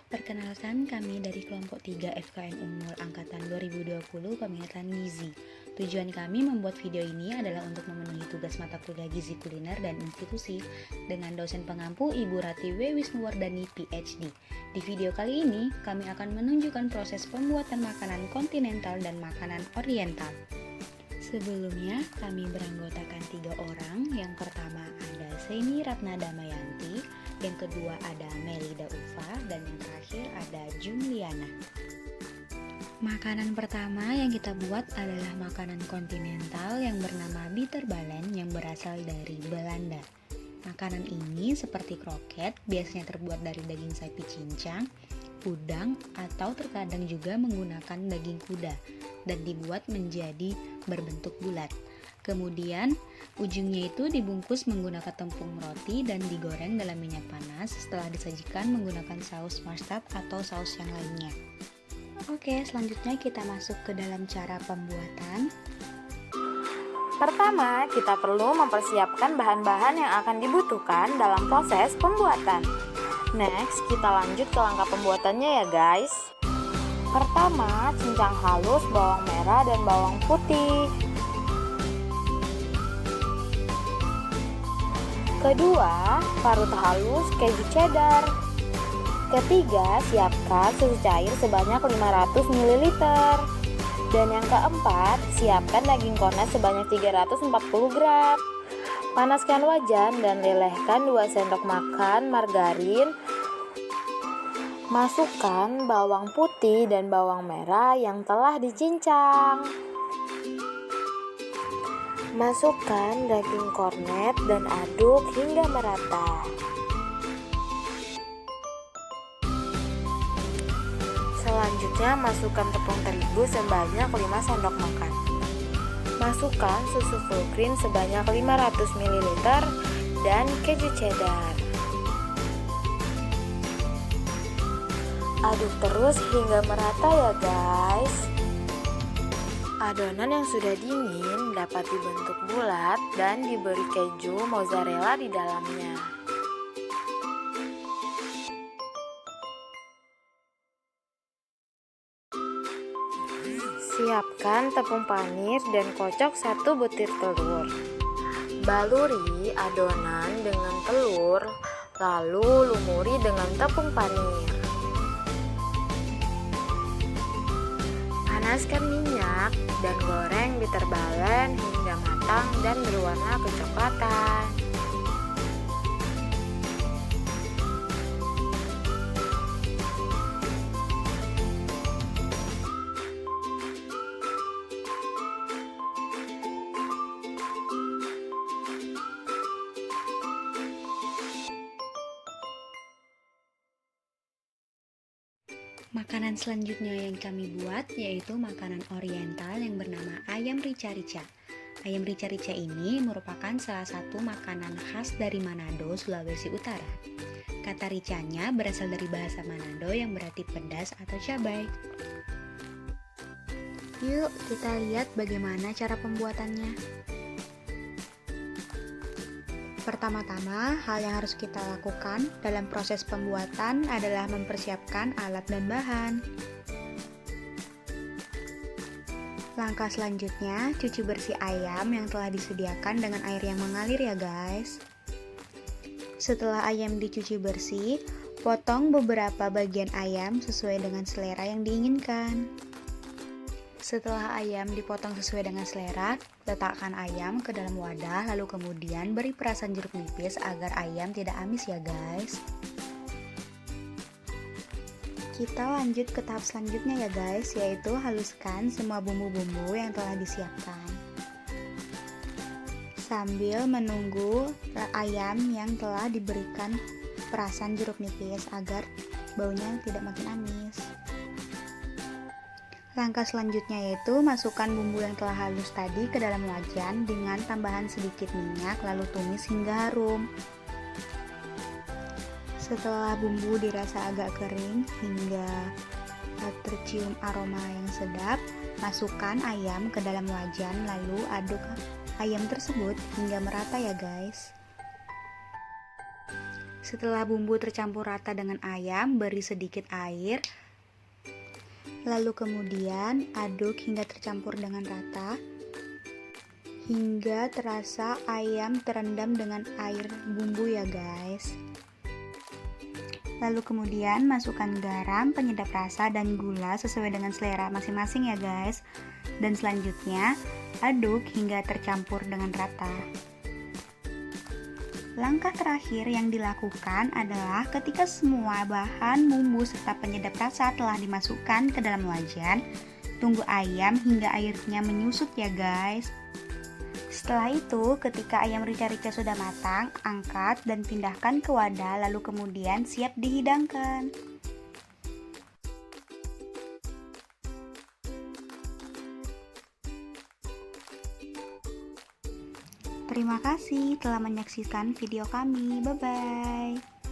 Perkenalkan kami dari kelompok 3 FKN Unmul Angkatan 2020 peminatan gizi. Tujuan kami membuat video ini adalah untuk memenuhi tugas mata kuliah gizi kuliner dan institusi dengan dosen pengampu Ibu Ratiwe Wisnuwardani PhD. Di video kali ini, kami akan menunjukkan proses pembuatan makanan kontinental dan makanan oriental. Sebelumnya, kami beranggotakan 3 orang. Yang pertama ada Seni Ratna Damayanti, yang kedua ada Melida Ufa, dan yang terakhir ada Jumliana. Makanan pertama yang kita buat adalah makanan kontinental yang bernama bitterballen yang berasal dari Belanda. Makanan ini seperti kroket, biasanya terbuat dari daging sapi cincang, udang, atau terkadang juga menggunakan daging kuda dan dibuat menjadi berbentuk bulat. Kemudian, ujungnya itu dibungkus menggunakan tepung roti dan digoreng dalam minyak panas setelah disajikan menggunakan saus mustard atau saus yang lainnya. Oke, selanjutnya kita masuk ke dalam cara pembuatan. Pertama, kita perlu mempersiapkan bahan-bahan yang akan dibutuhkan dalam proses pembuatan. Next, kita lanjut ke langkah pembuatannya ya guys. Pertama, cincang halus bawang merah dan bawang putih. Kedua, parut halus keju cheddar. Ketiga, siapkan susu cair sebanyak 500 ml. Dan yang keempat, siapkan daging kornet sebanyak 340 gram. Panaskan wajan dan lelehkan 2 sendok makan margarin. Masukkan bawang putih dan bawang merah yang telah dicincang. Masukkan daging kornet dan aduk hingga merata. Selanjutnya masukkan tepung terigu sebanyak 5 sendok makan. Masukkan susu full cream sebanyak 500 ml dan keju cheddar. Aduk terus hingga merata ya guys. Adonan yang sudah dingin dapat dibentuk bulat dan diberi keju mozzarella di dalamnya. Siapkan tepung panir dan kocok 1 butir telur. Baluri adonan dengan telur, lalu lumuri dengan tepung panir. Panaskan minyak dan goreng bitterballen hingga matang dan berwarna kecoklatan. Makanan selanjutnya yang kami buat yaitu makanan oriental yang bernama ayam rica-rica. Ayam rica-rica ini merupakan salah satu makanan khas dari Manado, Sulawesi Utara. Kata ricanya berasal dari bahasa Manado yang berarti pedas atau cabai. Yuk kita lihat bagaimana cara pembuatannya. Pertama-tama, hal yang harus kita lakukan dalam proses pembuatan adalah mempersiapkan alat dan bahan. Langkah selanjutnya, cuci bersih ayam yang telah disediakan dengan air yang mengalir ya guys. Setelah ayam dicuci bersih, potong beberapa bagian ayam sesuai dengan selera yang diinginkan. Setelah ayam dipotong sesuai dengan selera, letakkan ayam ke dalam wadah lalu kemudian beri perasan jeruk nipis agar ayam tidak amis ya guys. Kita lanjut ke tahap selanjutnya ya guys, yaitu haluskan semua bumbu-bumbu yang telah disiapkan. Sambil menunggu ayam yang telah diberikan perasan jeruk nipis agar baunya tidak makin amis. Langkah selanjutnya yaitu masukkan bumbu yang telah halus tadi ke dalam wajan dengan tambahan sedikit minyak lalu tumis hingga harum. Setelah bumbu dirasa agak kering hingga tercium aroma yang sedap, masukkan ayam ke dalam wajan lalu aduk ayam tersebut hingga merata ya guys. Setelah bumbu tercampur rata dengan ayam, beri sedikit air. Lalu kemudian aduk hingga tercampur dengan rata, hingga terasa ayam terendam dengan air bumbu ya guys. Lalu kemudian masukkan garam, penyedap rasa, dan gula sesuai dengan selera masing-masing ya guys. Dan selanjutnya aduk hingga tercampur dengan rata. Langkah terakhir yang dilakukan adalah ketika semua bahan, bumbu, serta penyedap rasa telah dimasukkan ke dalam wajan, tunggu ayam hingga airnya menyusut ya guys. Setelah itu, ketika ayam rica-rica sudah matang, angkat dan pindahkan ke wadah, lalu kemudian siap dihidangkan. Terima kasih telah menyaksikan video kami. Bye-bye.